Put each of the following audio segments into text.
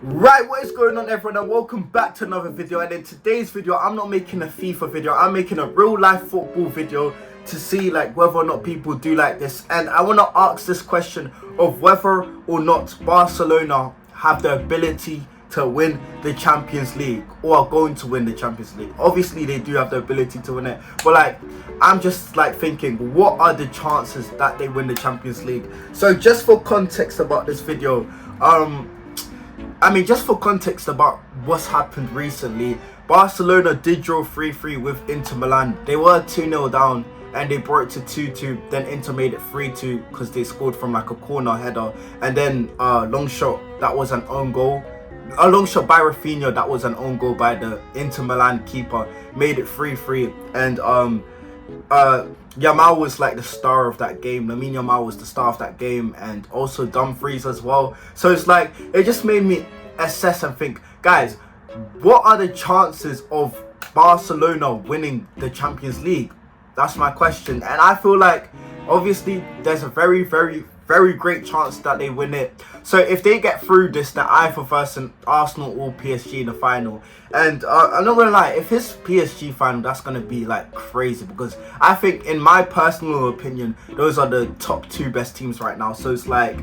Right, what is going on everyone, and welcome back to another video. And in today's video, I'm not making a FIFA video, I'm making a real life football video to see like whether or not people do like this. And I want to ask this question of whether or not Barcelona have the ability to win the Champions League or are going to win the Champions League. Obviously they do have the ability to win it, but like I'm just like thinking, what are the chances that they win the Champions League? So just for context about this video, just for context about what's happened recently, Barcelona did draw 3-3 with Inter Milan. They were 2-0 down and they brought it to 2-2. Then Inter made it 3-2 because they scored from like a corner header. And then long shot, that was an own goal. A long shot by Rafinha, that was an own goal by the Inter Milan keeper. Made it 3-3. And Yamal was like the star of that game. Lamine Yamal was the star of that game, and also Dumfries as well. So it's like, it just made me assess and think, guys, what are the chances of Barcelona winning the Champions League? That's my question. And I feel like obviously there's a very great chance that they win it. So if they get through this, they're either versus Arsenal or PSG in the final. And I'm not gonna lie, if it's PSG final, that's gonna be like crazy, because I think, in my personal opinion, those are the top two best teams right now. So it's like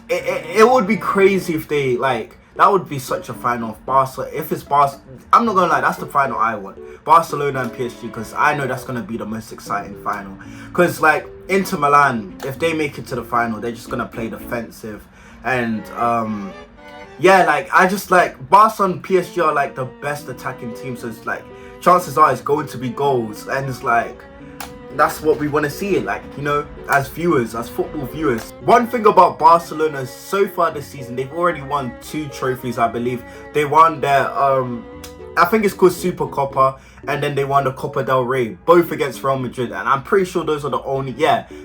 it would be crazy if they like, that would be such a final of Barca. If it's Barca, I'm not gonna lie, that's the final I want. Barcelona and PSG, because I know that's gonna be the most exciting final. Because like Inter Milan, if they make it to the final, they're just gonna play defensive. And yeah, like I just like Barca and PSG are like the best attacking team. So it's like chances are it's going to be goals, and it's like that's what we want to see, like, you know, as viewers, as football viewers. One thing about Barcelona is, so far this season, they've already won 2 trophies, I believe. They won their, I think it's called Super Copa, and then they won the Copa del Rey, both against Real Madrid. And I'm pretty sure those are the only,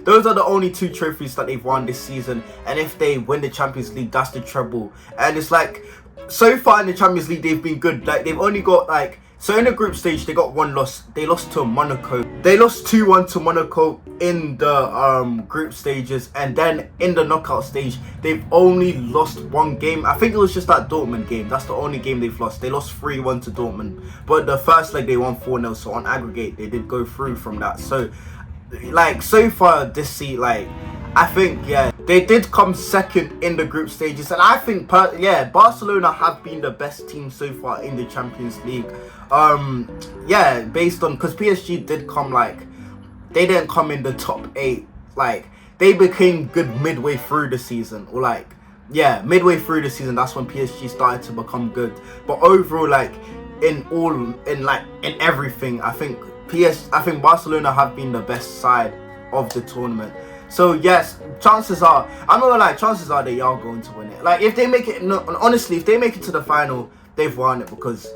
those are the only 2 trophies that they've won this season. And if they win the Champions League, that's the treble. And it's like, so far in the Champions League, they've been good. Like, they've only got like, so in the group stage, they got 1 loss. They lost to Monaco. They lost 2-1 to Monaco in the group stages. And then in the knockout stage, they've only lost 1 game. I think it was just that Dortmund game. That's the only game they've lost. They lost 3-1 to Dortmund. But the first leg, they won 4-0. So on aggregate, they did go through from that. So, like, so far this season, like, I think, they did come second in the group stages. And I think, Barcelona have been the best team so far in the Champions League. Based on, because PSG did come, like, they didn't come in the top 8. Like, they became good midway through the season. Or like, midway through the season, that's when PSG started to become good. But overall, like, in everything, I think Barcelona have been the best side of the tournament. So yes, chances are, I'm not gonna lie, chances are they are going to win it. Like, if they make it, honestly, if they make it to the final, they've won it, because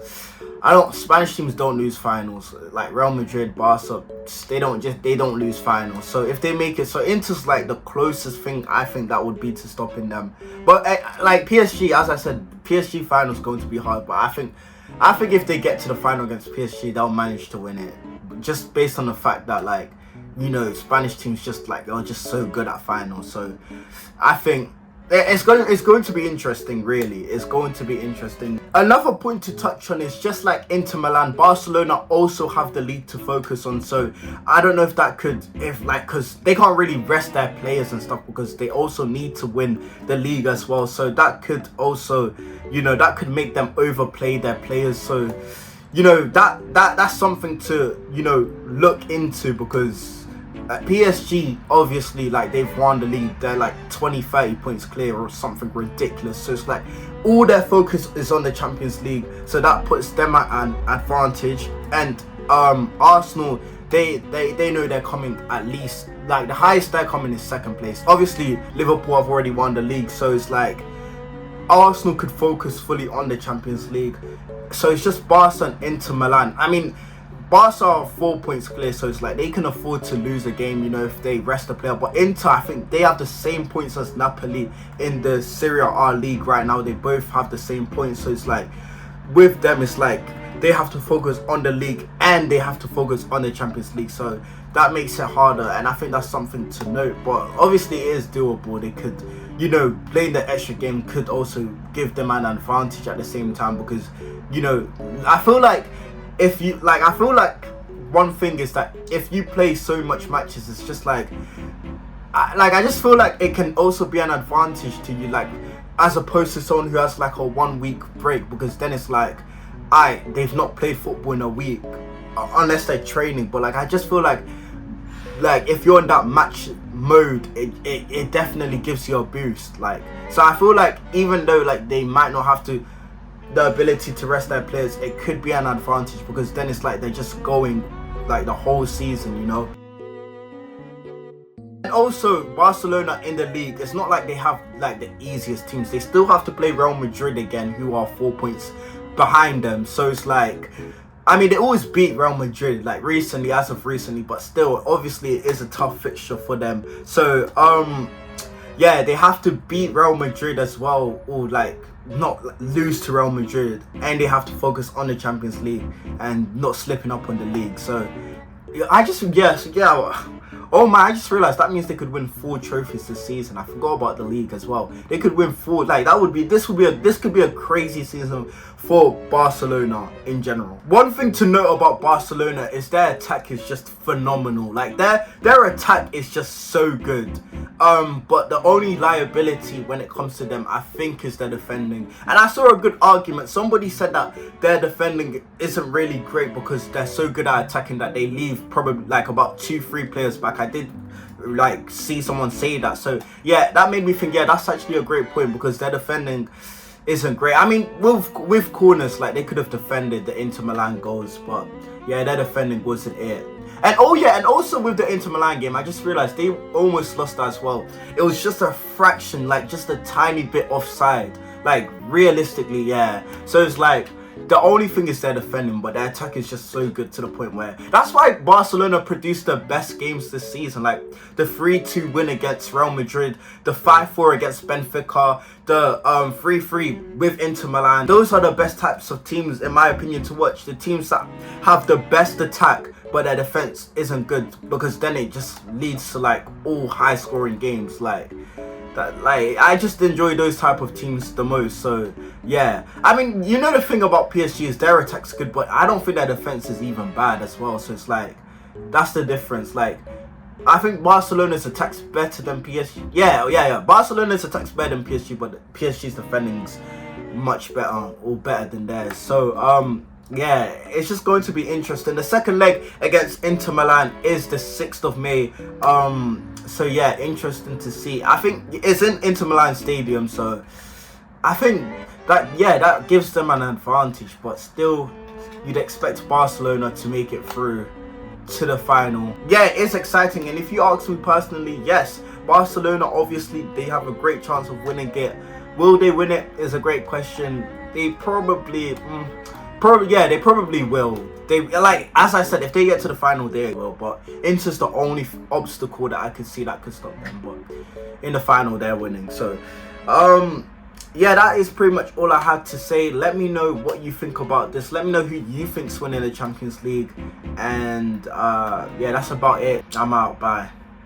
Spanish teams don't lose finals. Like Real Madrid, Barca, they don't lose finals. So if they make it, so Inter's like the closest thing I think that would be to stopping them. But like PSG, as I said, PSG finals going to be hard. But I think if they get to the final against PSG, they'll manage to win it, just based on the fact that, like, you know, Spanish teams just like, they're just so good at finals. So I think it's going to be interesting, really. It's going to be interesting. Another point to touch on is, just like Inter Milan, Barcelona also have the league to focus on. So I don't know if that could, because they can't really rest their players and stuff, because they also need to win the league as well. So that could also, you know, that could make them overplay their players. So, you know, that's something to, you know, look into, because PSG, obviously, like, they've won the league. They're like 20-30 points clear or something ridiculous. So it's like all their focus is on the Champions League, so that puts them at an advantage. And Arsenal, they know they're coming, at least, like, the highest they're coming is 2nd place. Obviously Liverpool have already won the league, so it's like Arsenal could focus fully on the Champions League. So it's just Barca and Inter Milan. I mean, Barca are 4 points clear, so it's like they can afford to lose a game, you know, if they rest a player. But Inter, I think they have the same points as Napoli in the Serie A league right now. They both have the same points, so it's like, with them, it's like they have to focus on the league and they have to focus on the Champions League. So that makes it harder, and I think that's something to note. But obviously it is doable. They could, you know, playing the extra game could also give them an advantage at the same time, because, you know, I feel like one thing is that if you play so much matches, it's just like I just feel like it can also be an advantage to you, like, as opposed to someone who has like a 1 week break, because then it's like, they've not played football in a week unless they're training. But like, I just feel like if you're in that match mode, it definitely gives you a boost. Like, so I feel like even though like they might not have the ability to rest their players, it could be an advantage, because then it's like they're just going like the whole season, you know. And also, Barcelona in the league, it's not like they have like the easiest teams. They still have to play Real Madrid again, who are 4 points behind them. So it's like, I mean, they always beat Real Madrid, like recently, as of recently, but still, obviously, it is a tough fixture for them. So, yeah, they have to beat Real Madrid as well, or like not lose to Real Madrid, and they have to focus on the Champions League and not slipping up on the league. So, I just oh my, I just realized that means they could win 4 trophies this season. I forgot about the league as well. They could win 4. Like, this could be a crazy season for Barcelona in general. One thing to note about Barcelona is their attack is just phenomenal. Like, their attack is just so good. But the only liability when it comes to them, I think, is their defending. And I saw a good argument. Somebody said that their defending isn't really great because they're so good at attacking that they leave probably like about 2-3 players back. I did like see someone say that. So yeah, that made me think, yeah, that's actually a great point, because their defending isn't great. I mean, with corners, like, they could have defended the Inter Milan goals, but yeah, their defending wasn't it. And oh yeah, and also with the Inter Milan game, I just realized they almost lost as well. It was just a fraction, like just a tiny bit offside, like realistically, yeah. So it's like, the only thing is their defending, but their attack is just so good to the point where that's why Barcelona produced the best games this season. Like the 3-2 win against Real Madrid, the 5-4 against Benfica, the 3-3 with Inter Milan. Those are the best types of teams, in my opinion, to watch. The teams that have the best attack but their defense isn't good, because then it just leads to like all high scoring games. Like that, like, I just enjoy those type of teams the most. So yeah, I mean, you know, the thing about PSG is their attack's good, but I don't think their defense is even bad as well. So it's like, that's the difference. Like, I think Barcelona's attack's better than PSG. Yeah. Barcelona's attack's better than PSG, but PSG's defending's much better, or better than theirs. So yeah, it's just going to be interesting. The second leg against Inter Milan is the 6th of May. So yeah, interesting to see. I think it's in Inter Milan Stadium, so I think that, yeah, that gives them an advantage. But still, you'd expect Barcelona to make it through to the final. Yeah, it's exciting, and if you ask me personally, yes, Barcelona, obviously, they have a great chance of winning it. Will they win it is a great question. They probably will. They, like, as I said, if they get to the final, they will. But Inter's the only obstacle that I could see that could stop them. But in the final, they're winning. So, yeah, that is pretty much all I had to say. Let me know what you think about this. Let me know who you think's winning the Champions League. And yeah, that's about it. I'm out. Bye.